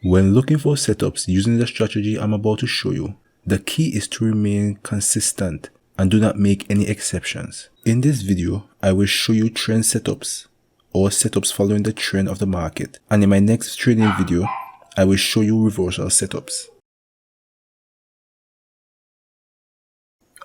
When looking for setups using the strategy I'm about to show you, the key is to remain consistent and do not make any exceptions. In this video, I will show you trend setups or setups following the trend of the market, and in my next trading video, I will show you reversal setups.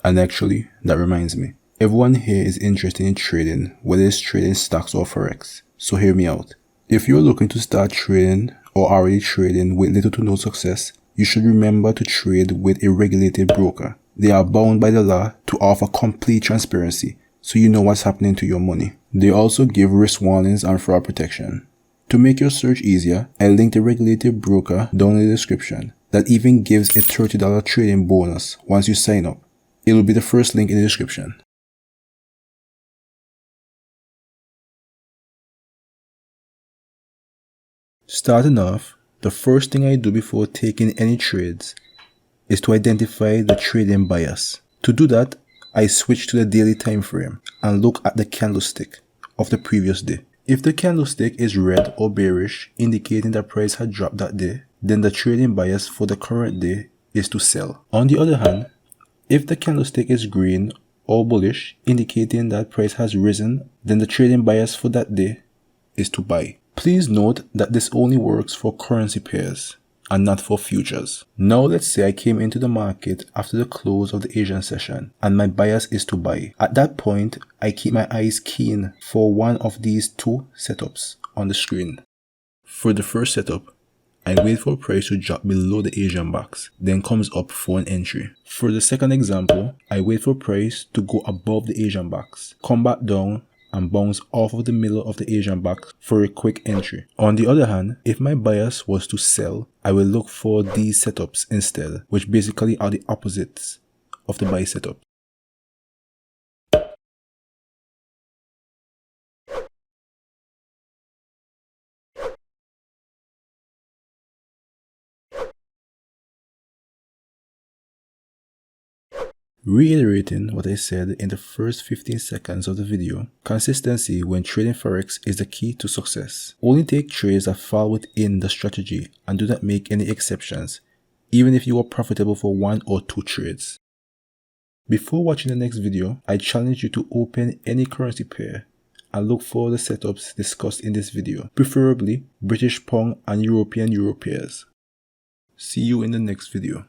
And actually, that reminds me, everyone here is interested in trading, whether it's trading stocks or Forex, so hear me out. If you're looking to start trading or already trading with little to no success, you should remember to trade with a regulated broker. They are bound by the law to offer complete transparency, so you know what's happening to your money. They also give risk warnings and fraud protection. To make your search easier, I linked a regulated broker down in the description that even gives a $30 trading bonus once you sign up. It will be the first link in the description. Starting off, the first thing I do before taking any trades is to identify the trading bias. To do that, I switch to the daily time frame and look at the candlestick of the previous day. If the candlestick is red or bearish, indicating that price had dropped that day, then the trading bias for the current day is to sell. On the other hand, if the candlestick is green or bullish, indicating that price has risen, then the trading bias for that day is to buy. Please note that this only works for currency pairs and not for futures. Now let's say I came into the market after the close of the Asian session and my bias is to buy. At that point, I keep my eyes keen for one of these two setups on the screen. For the first setup, I wait for price to drop below the Asian box, then comes up for an entry. For the second example, I wait for price to go above the Asian box, come back down and bounce off of the middle of the Asian box for a quick entry. On the other hand, if my bias was to sell, I will look for these setups instead, which basically are the opposites of the buy setup. Reiterating what I said in the first 15 seconds of the video, consistency when trading Forex is the key to success. Only take trades that fall within the strategy and do not make any exceptions, even if you are profitable for 1 or 2 trades. Before watching the next video, I challenge you to open any currency pair and look for the setups discussed in this video, preferably British Pound and European Euro pairs. See you in the next video.